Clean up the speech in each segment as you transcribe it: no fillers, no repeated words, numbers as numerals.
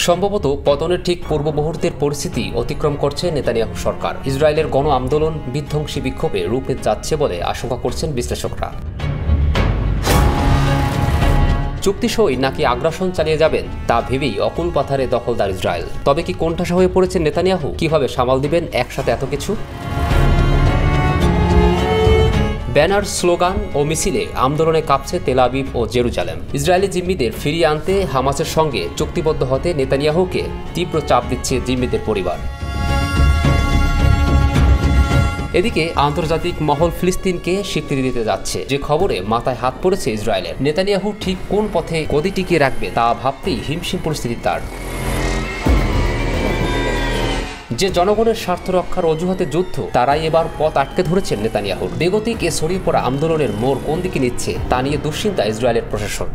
সম্ভবত পতনের ঠিক পূর্ব মুহূর্তের পরিস্থিতি অতিক্রম করছে নেতানিয়াহু সরকার। ইসরায়েলের গণ আন্দোলন বিধ্বংসী বিক্ষোভে রূপ নিতে যাচ্ছে বলে আশঙ্কা করছেন বিশ্লেষকরা। চুক্তিসই নাকি আগ্রাসন চালিয়ে যাবেন তা ভেবেই অকুল পাথারে দখলদার ইসরায়েল। তবে কি কোণঠাসা হয়ে পড়েছেন নেতানিয়াহু? কিভাবে সামাল দিবেন একসাথে এত কিছু? ব্যানার, স্লোগান ও মিছিলে আন্দোলনে কাঁপছে তেল আবিব ও জেরুজালেম। ইসরায়েলি জিম্মিদের ফিরিয়ে আনতে হামাসের সঙ্গে চুক্তিবদ্ধ হতে নেতানিয়াহুকে তীব্র চাপ দিচ্ছে জিম্মিদের পরিবার। এদিকে আন্তর্জাতিক মহল ফিলিস্তিনকে স্বীকৃতি দিতে যাচ্ছে, যে খবরে মাথায় হাত পড়েছে ইসরায়েলের। নেতানিয়াহু ঠিক কোন পথে গদি টিকিয়ে রাখবে তা ভাবতেই হিমশিম পরিস্থিতি তার। যে জনগণের স্বার্থ রক্ষার অজুহাতে যুদ্ধ, তারাই এবার পথ আটকে ধরেছেন নেতানিয়াহুর। বেগতিক এ ছড়িয়ে পড়া আন্দোলনের মোড় কোন দিকে নিচ্ছে তা নিয়ে দুশ্চিন্তা ইসরায়েলের প্রশাসন।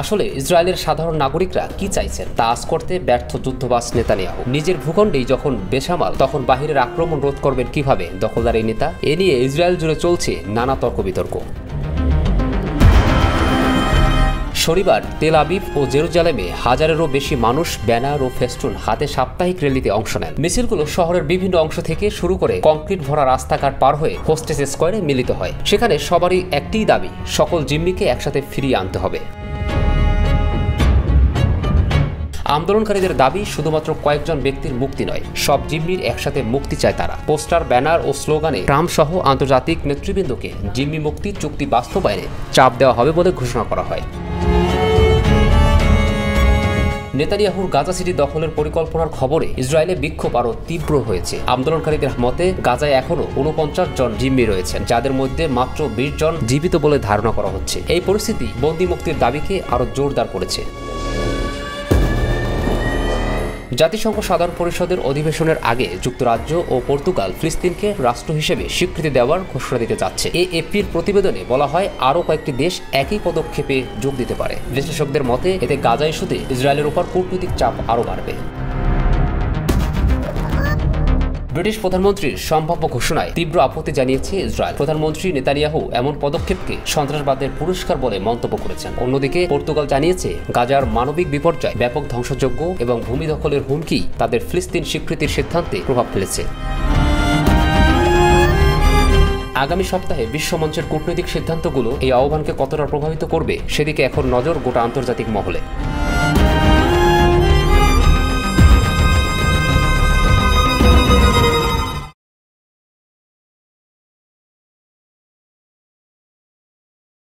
আসলে ইসরায়েলের সাধারণ নাগরিকরা কি চাইছেন তা আজ করতে ব্যর্থ যুদ্ধবাজ নেতানিয়াহু। নিজের ভূখণ্ডেই যখন বেসামাল, তখন বাহিরের আক্রমণ রোধ করবেন কিভাবে দখলদার এই নেতা? এ নিয়ে ইসরায়েল জুড়ে চলছে নানা তর্ক বিতর্ক। শনিবার তেল আবিব ও জেরুজালেমে হাজারেরও বেশি মানুষ ব্যানার ও ফেস্টুন হাতে সাপ্তাহিক র্যালিতে অংশ নেন। মিছিলগুলো শহরের বিভিন্ন অংশ থেকে শুরু করে কংক্রিট ভরা রাস্তাঘাট পার হয়ে হোস্টেস স্কয়ারে মিলিত হয়। সেখানে সবারই একটিই দাবি, সকল জিম্মিকে একসাথে ফিরিয়ে আনতে হবে। আন্দোলনকারীদের দাবি শুধুমাত্র কয়েকজন ব্যক্তির মুক্তি নয়, সব জিম্মির একসাথে মুক্তি চায় তারা। পোস্টার, ব্যানার ও স্লোগানে ট্রাম্প সহ আন্তর্জাতিক নেতৃবৃন্দকে জিম্মি মুক্তি চুক্তি বাস্তবায়নে চাপ দেওয়া হবে বলে ঘোষণা করা হয়। নেতানিয়াহুর গাজা সিটি দখলের পরিকল্পনার খবরে ইসরায়েলে বিক্ষোভ আরও তীব্র হয়েছে। আন্দোলনকারীদের মতে গাজায় এখনও 49 জন জিম্মি রয়েছেন, যাদের মধ্যে মাত্র 20 জন জীবিত বলে ধারণা করা হচ্ছে। এই পরিস্থিতি বন্দী মুক্তির দাবিকে আরও জোরদার করেছে। জাতিসংঘ সাধারণ পরিষদের অধিবেশনের আগে যুক্তরাজ্য ও পর্তুগাল ফিলিস্তিনকে রাষ্ট্র হিসেবে স্বীকৃতি দেওয়ার ঘোষণা দিতে যাচ্ছে। এএফপির প্রতিবেদনে বলা হয়, আরও কয়েকটি দেশ একই পদক্ষেপে যোগ দিতে পারে। বিশ্লেষকদের মতে এতে গাজা ইস্যুতে ইসরায়েলের উপর কূটনৈতিক চাপ আরও বাড়বে। ব্রিটিশ প্রধানমন্ত্রীর সম্ভাব্য ঘোষণায় তীব্র আপত্তি জানিয়েছে ইসরায়েল। প্রধানমন্ত্রী নেতানিয়াহু এমন পদক্ষেপকে সন্ত্রাসবাদের পুরস্কার বলে মন্তব্য করেছেন। অন্যদিকে পর্তুগাল জানিয়েছে, গাজার মানবিক বিপর্যয়, ব্যাপক ধ্বংসযজ্ঞ এবং ভূমি দখলের হুমকি তাদের ফিলিস্তিন স্বীকৃতির সিদ্ধান্তে প্রভাব ফেলেছে। আগামী সপ্তাহে বিশ্বমঞ্চের কূটনৈতিক সিদ্ধান্তগুলো এই আহ্বানকে কতটা প্রভাবিত করবে সেদিকে এখন নজর গোটা আন্তর্জাতিক মহলে।